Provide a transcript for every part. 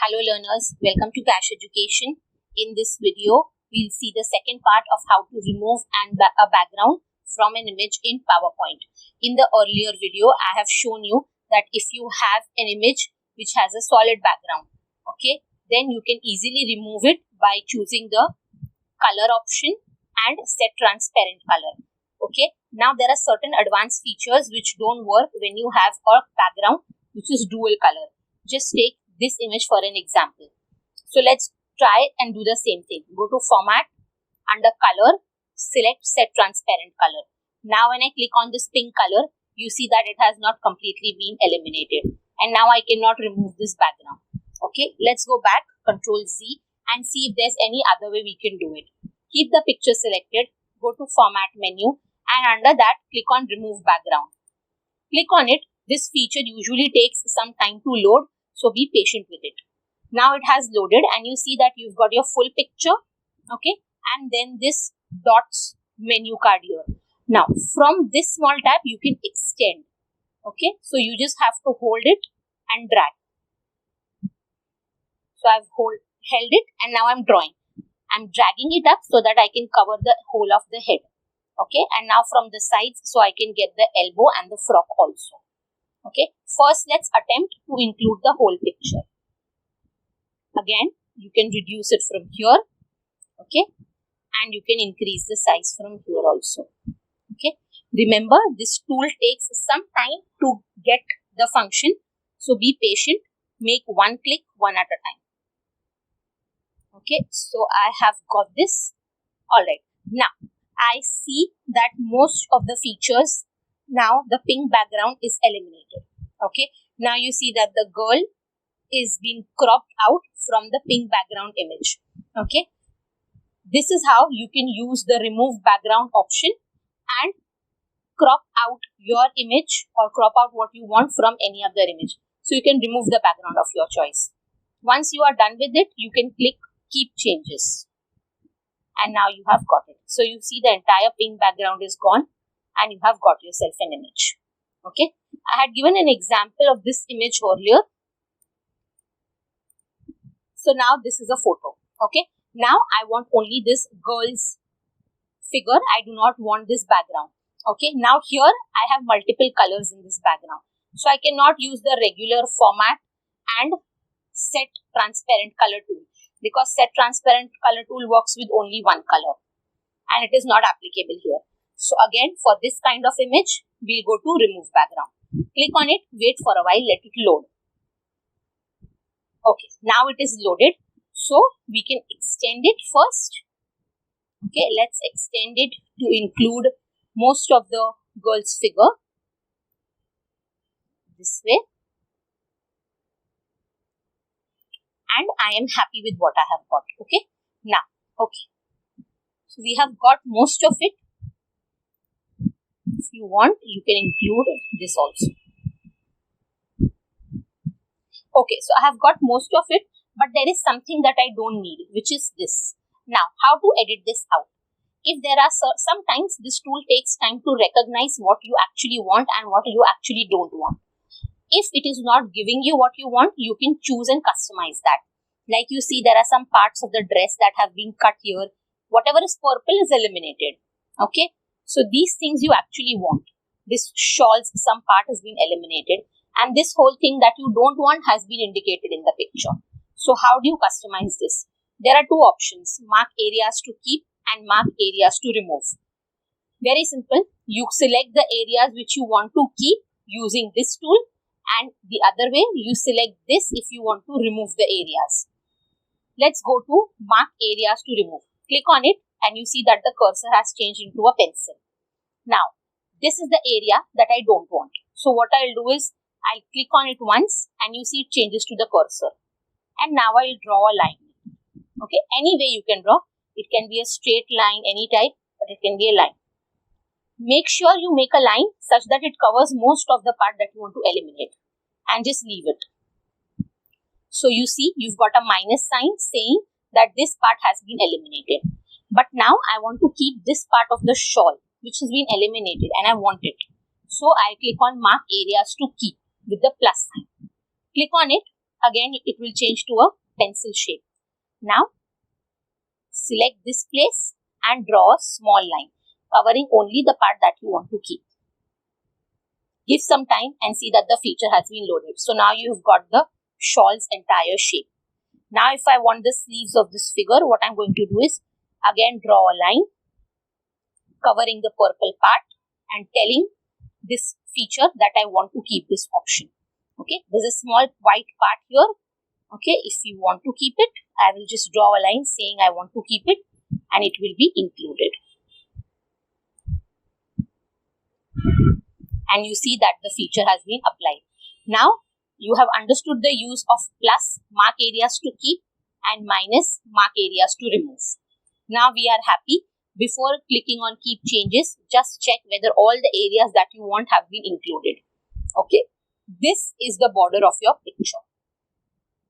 Hello learners, welcome to Cash Education. In this video, we'll see the second part of how to remove a background from an image in PowerPoint. In the earlier video, I have shown you that if you have an image which has a solid background, okay, then you can easily remove it by choosing the color option and set transparent color. Okay, now there are certain advanced features which don't work when you have a background which is dual color. Just take this image for an example. So let's try and do the same thing. Go to format, under color, select set transparent color. Now when I click on this pink color, you see that it has not completely been eliminated. And now I cannot remove this background. Okay, let's go back, Control Z, and see if there's any other way we can do it. Keep the picture selected, go to format menu, and under that, click on remove background. Click on it. This feature usually takes some time to load, so be patient with it. Now it has loaded and you see that you've got your full picture, okay, and then this dots menu card here. Now from this small tab you can extend, okay, so you just have to hold it and drag. So I've held it and now I'm drawing. I'm dragging it up so that I can cover the whole of the head, okay, and now from the sides so I can get the elbow and the frock also. Okay, first let's attempt to include the whole picture. Again, you can reduce it from here, okay, and you can increase the size from here also. Okay, remember this tool takes some time to get the function, so be patient, make one click one at a time. Okay, so I have got this. Alright, now I see that most of the features, now the pink background is eliminated. Okay, now you see that the girl is being cropped out from the pink background image. Okay, this is how you can use the remove background option and crop out your image or crop out what you want from any other image. So you can remove the background of your choice. Once you are done with it, you can click keep changes. And now you have got it. So you see the entire pink background is gone and you have got yourself an image. Okay, I had given an example of this image earlier. So now this is a photo. Okay, now I want only this girl's figure. I do not want this background. Okay, now here I have multiple colors in this background. So I cannot use the regular format and set transparent color tool, because set transparent color tool works with only one color and it is not applicable here. So again, for this kind of image, we'll go to remove background. Click on it, wait for a while, let it load. Okay, now it is loaded. So we can extend it first. Okay, let's extend it to include most of the girl's figure. This way. And I am happy with what I have got. Okay, now, okay. So we have got most of it. If you want, you can include this also. Okay, so I have got most of it, but there is something that I don't need, which is this. Now, how to edit this out? If there are sometimes this tool takes time to recognize what you actually want and what you actually don't want. If it is not giving you what you want, you can choose and customize that. Like you see, there are some parts of the dress that have been cut here. Whatever is purple is eliminated. Okay, so these things you actually want. This shawl's some part has been eliminated. And this whole thing that you don't want has been indicated in the picture. So how do you customize this? There are two options, mark areas to keep and mark areas to remove. Very simple. You select the areas which you want to keep using this tool, and the other way you select this if you want to remove the areas. Let's go to mark areas to remove. Click on it and you see that the cursor has changed into a pencil. Now, this is the area that I don't want. So what I'll do is, I'll click on it once and you see it changes to the cursor. And now I'll draw a line. Okay, any way you can draw. It can be a straight line, any type, but it can be a line. Make sure you make a line such that it covers most of the part that you want to eliminate. And just leave it. So you see, you've got a minus sign saying that this part has been eliminated. But now I want to keep this part of the shawl, which has been eliminated, and I want it. So I click on mark areas to keep with the plus sign. Click on it. again it will change to a pencil shape. Now select this place and draw a small line covering only the part that you want to keep. Give some time and see that the feature has been loaded. So now you've got the shawl's entire shape. Now if I want the sleeves of this figure, what I'm going to do is again draw a line covering the purple part and telling this feature that I want to keep this option. Okay, there's a small white part here. Okay, if you want to keep it, I will just draw a line saying I want to keep it and it will be included. And you see that the feature has been applied. Now you have understood the use of plus, mark areas to keep, and minus, mark areas to remove. Now we are happy. Before clicking on keep changes, just check whether all the areas that you want have been included. Okay, this is the border of your picture.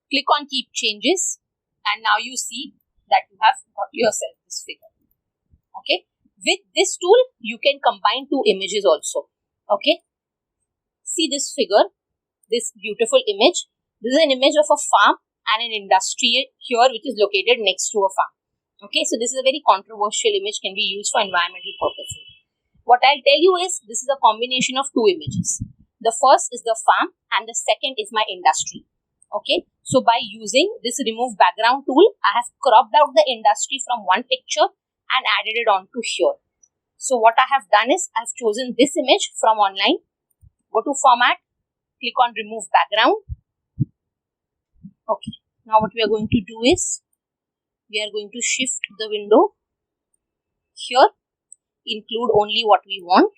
Click on keep changes and now you see that you have got yourself this figure. Okay, with this tool you can combine two images also. Okay, see this figure, this beautiful image. This is an image of a farm and an industry here which is located next to a farm. Okay, so this is a very controversial image, can be used for environmental purposes. What I'll tell you is this is a combination of two images. The first is the farm and the second is my industry. Okay, so by using this remove background tool, I have cropped out the industry from one picture and added it onto here. So what I have done is I've chosen this image from online. Go to format, click on remove background. Okay, now what we are going to do is we are going to shift the window here, include only what we want.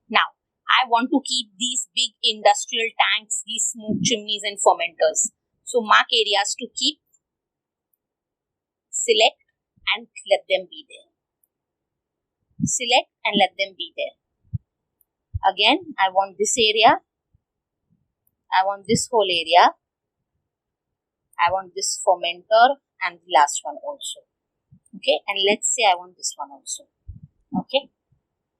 Now, I want to keep these big industrial tanks, these smoke chimneys and fermenters. So, mark areas to keep, select and let them be there. Select and let them be there. Again, I want this area. I want this whole area. I want this fermenter and the last one also. Okay, and let's say I want this one also. Okay,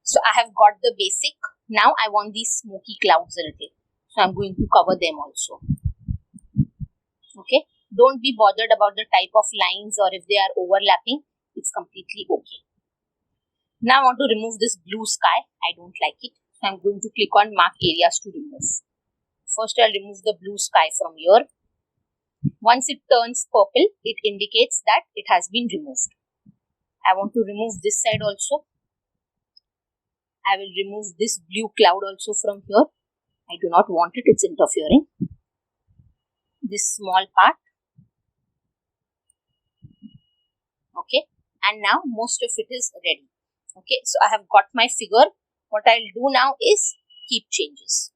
so I have got the basic. Now I want these smoky clouds a little. So I'm going to cover them also. Okay, don't be bothered about the type of lines or if they are overlapping. It's completely okay. Now I want to remove this blue sky. I don't like it. So I'm going to click on mark areas to remove. First, I'll remove the blue sky from here. Once it turns purple, it indicates that it has been removed. I want to remove this side also. I will remove this blue cloud also from here. I do not want it, it's interfering. This small part. Okay, and now most of it is ready. Okay, so I have got my figure. What I'll do now is keep changes.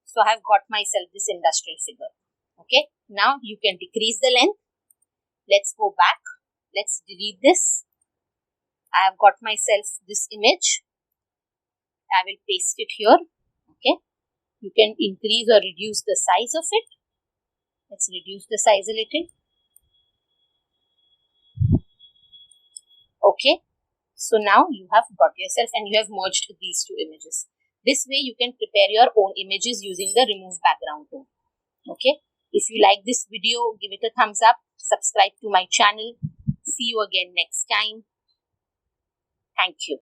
So I have got myself this industrial figure. Okay, now you can decrease the length. Let's go back. Let's delete this. I have got myself this image. I will paste it here. Okay, you can increase or reduce the size of it. Let's reduce the size a little. Okay, so now you have got yourself and you have merged these two images. This way you can prepare your own images using the remove background tool. Okay, if you like this video, give it a thumbs up, subscribe to my channel. See you again next time. Thank you.